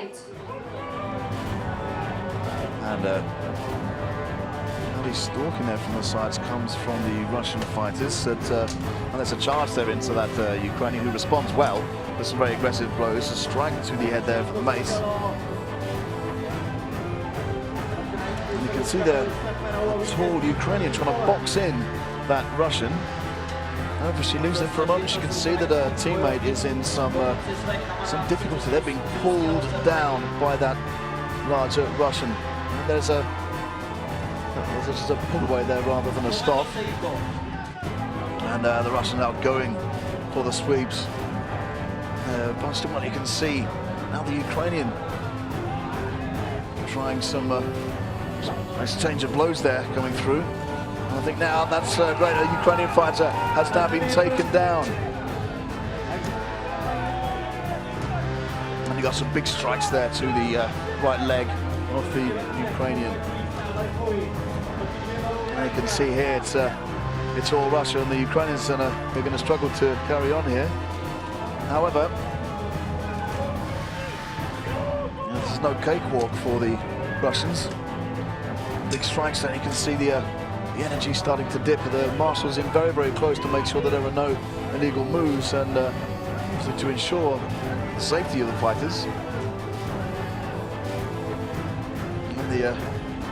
fight. And he's stalking there from the sides comes from the Russian fighters. And there's a charge there into that Ukrainian who responds well with some very aggressive blows. A strike to the head there for the mace. And you can see the tall Ukrainian trying to box in that Russian. However, she loses it for a moment. You can see that her teammate is in some difficulty. They're being pulled down by that larger Russian. And there's just a pull away there rather than a stop. And the Russian now going for the sweeps. Bunched in what you can see. Now the Ukrainian trying some exchange of blows there coming through. And I think now that's great. A Ukrainian fighter has now been taken down. And he got some big strikes there to the right leg of the Ukrainian. And you can see here it's all Russia, and the Ukrainians they're going to struggle to carry on here. However, this is no cakewalk for the Russians. Big strikes there. You can see the energy starting to dip. The marshals in very, very close to make sure that there are no illegal moves and to ensure the safety of the fighters. And the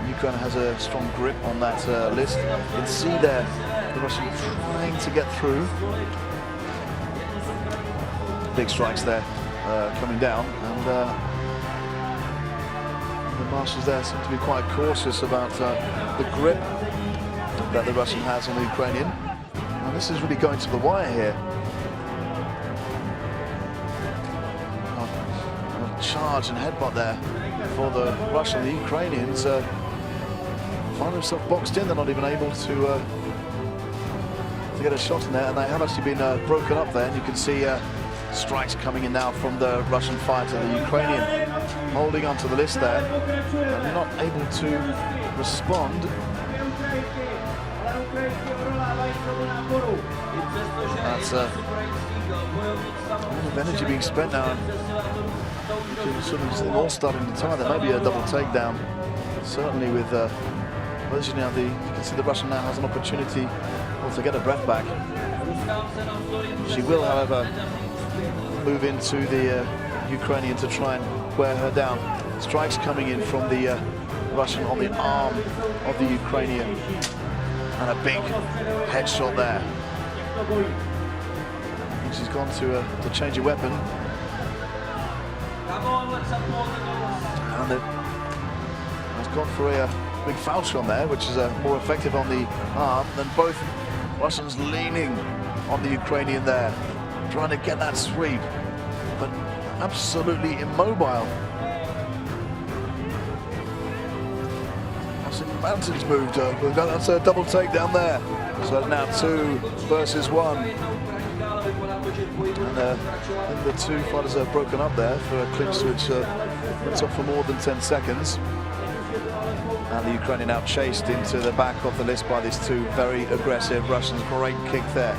Ukraine has a strong grip on that list. You can see there the Russian trying to get through. Big strikes there coming down, and the marshals there seem to be quite cautious about the grip that the Russian has on the Ukrainian. And this is really going to the wire here. A charge and headbutt there for the Russian. The Ukrainians find themselves boxed in. They're not even able to get a shot in there, and they have actually been broken up there. And you can see strikes coming in now from the Russian fighter. The Ukrainian holding onto the list there, and they're not able to respond. That's a lot of energy being spent now. You can sort of see them all starting to tire. There may be a double takedown, certainly with now you can see the Russian now has an opportunity to get her breath back. She will, however, move into the Ukrainian to try and wear her down. Strikes coming in from the Russian on the arm of the Ukrainian, and a big headshot there. I think she's gone to change a weapon, and has gone for a big foul shot there, which is more effective on the arm than both Russians leaning on the Ukrainian there, trying to get that sweep, but absolutely immobile. Mountains moved. That's a double takedown there. So now 2 versus 1. And the two fighters are broken up there for a clinch which went up for more than 10 seconds. And the Ukrainian now chased into the back of the list by these two very aggressive Russians. Great kick there.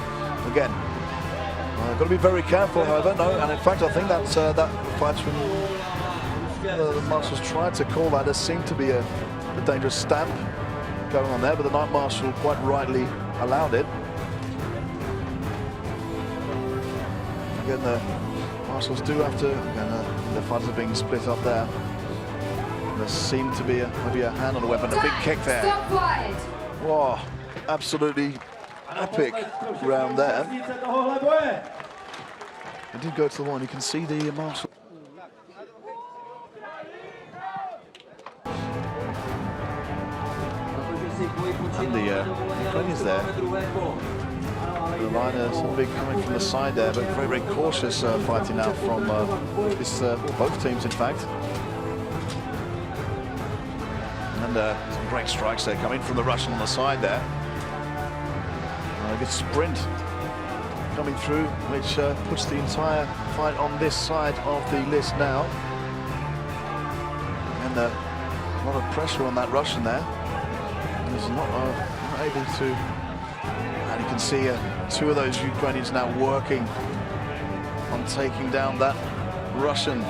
Again, got to be very careful, however. No, and in fact, I think that fight from the marshals tried to call that. There seemed to be a dangerous stamp going on there, but the night marshal quite rightly allowed it. Again, the marshals do have to. Again, the fighters are being split up there. There seemed to be maybe a hand on the weapon. A big kick there. Wow, absolutely epic round there. It did go to the wall. You can see the marshal. And the Ukrainians there. The liner somebody coming from the side there, but very, very cautious fighting now from both teams, in fact. And some great strikes there coming from the Russian on the side there. A good sprint coming through, which puts the entire fight on this side of the list now. And a lot of pressure on that Russian there. He's not able to, and you can see 2 of those Ukrainians now working on taking down that Russian.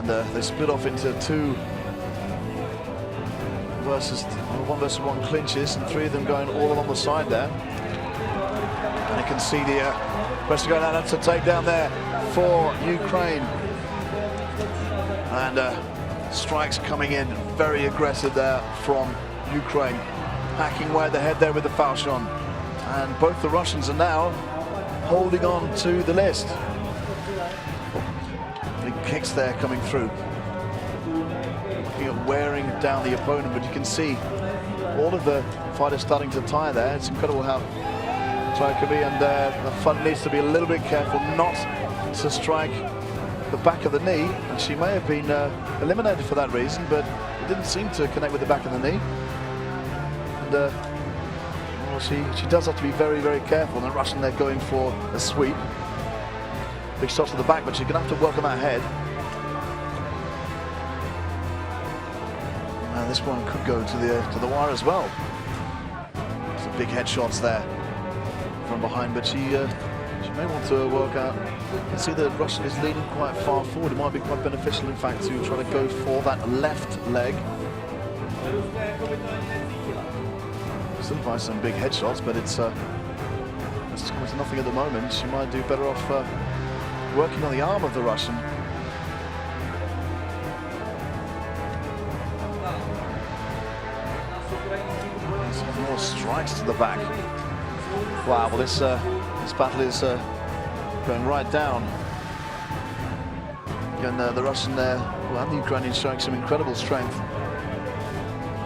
And they split off into 1 versus 1 clinches, and 3 of them going all along the side there. And you can see the pressure going down. That's a takedown there for Ukraine. And strikes coming in very aggressive there from Ukraine, hacking away at the head there with the falchion. And both the Russians are now holding on to the list. Big kicks there coming through. Looking at wearing down the opponent, but you can see all of the fighters starting to tire there. It's incredible how try it could be, and the fighter needs to be a little bit careful not to strike the back of the knee, and she may have been eliminated for that reason, but it didn't seem to connect with the back of the knee. And well, she does have to be very, very careful. And the Russian, they're going for a sweep. Big shots to the back, but she's going to have to work on that head. And this one could go to the wire as well. Some big headshots there from behind, but she may want to work out. You can see the Russian is leaning quite far forward. It might be quite beneficial, in fact, to try to go for that left leg. Still by some big headshots, but it's coming to nothing at the moment. She might do better off working on the arm of the Russian. Some more strikes to the back. Wow, well this battle is going right down. And the Russian there, well, and the Ukrainian showing some incredible strength.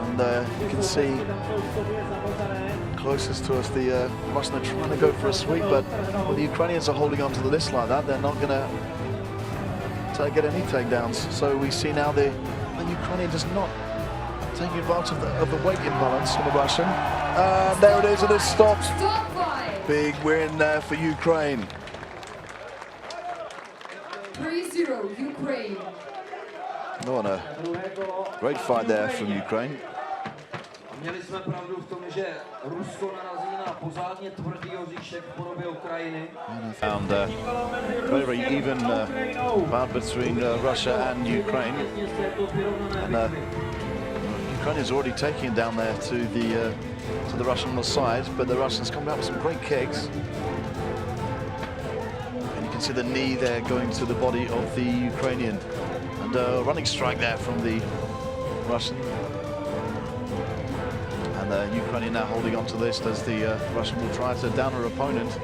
And you can see closest to us, the Russian are trying to go for a sweep, but when the Ukrainians are holding on to the list like that, they're not going to get any takedowns. So we see now the Ukrainian just not taking advantage of the weight imbalance from the Russian. And there it is, it is stopped. Big win there for Ukraine. 3-0 Ukraine. What a great fight there from Ukraine. Měli jsme pravdu v tom, že Rusko narazí na pořádně tvrdý oříšek v podobě Ukrajiny. Found very, very even bout between Russia and Ukraine. And Ukraine is already taking it down there to the Russian on the side, but the Russians come out with some great kicks. And you can see the knee there going to the body of the Ukrainian. And a running strike there from the Russian. And the Ukrainian now holding on to this as the Russian will try to down her opponent.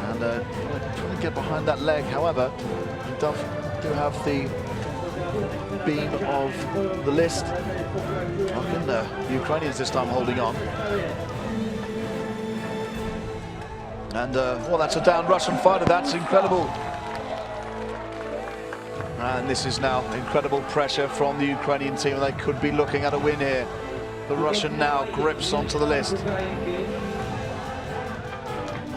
And trying to get behind that leg. However, he do have the beam of the list. And the Ukrainians this time holding on. And well, that's a down Russian fighter. That's incredible. And this is now incredible pressure from the Ukrainian team. They could be looking at a win here. The Russian now grips onto the list.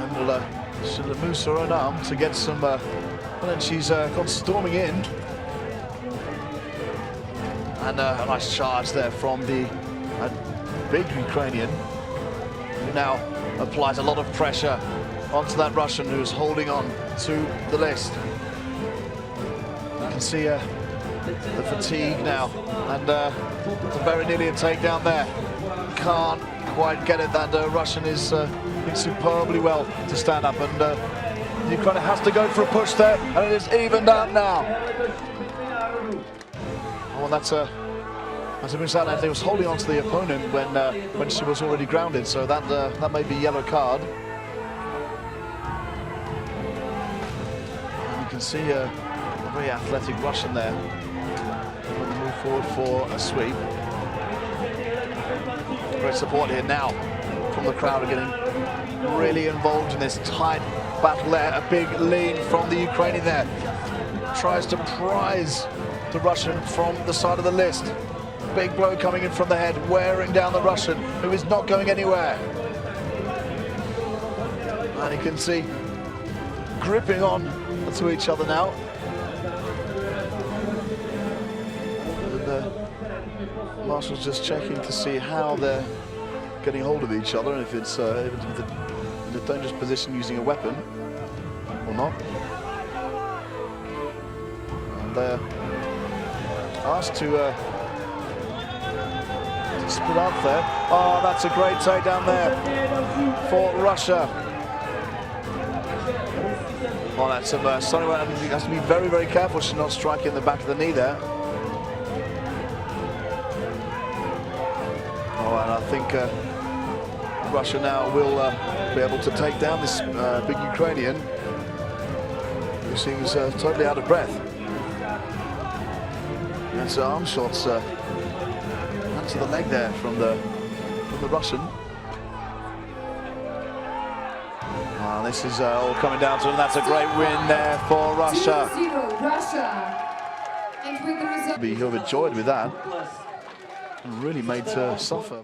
And she'll move her own arm to get some. Well, then she's gone storming in. And a nice charge there from the big Ukrainian, who now applies a lot of pressure onto that Russian who is holding on to the list. You can see the fatigue now, and very nearly a takedown there. Can't quite get it. That Russian is doing superbly well to stand up, and Ukraine has to go for a push there, and it is evened out now. Oh, that's a mishap. He was holding on to the opponent when she was already grounded, so that may be yellow card. And you can see a very athletic Russian there. Move forward for a sweep. Great support here now from the crowd, are getting really involved in this tight battle there. A big lean from the Ukrainian there. Tries to prize the Russian from the side of the list. Big blow coming in from the head, wearing down the Russian, who is not going anywhere. And you can see gripping on to each other now. Marshall's just checking to see how they're getting hold of each other and if it's in a dangerous position using a weapon or not. And asked to split up there. Oh, that's a great takedown there for Russia. Oh, that's something where he has to be very, very careful she's not striking the back of the knee there. Oh, and I think Russia now will be able to take down this big Ukrainian who seems totally out of breath. That's arm shots to the leg there from the Russian. This is all coming down to it, and that's a great win there for Russia. 2-0 Russia. And with the result, He'll be enjoyed with that. And really made to suffer.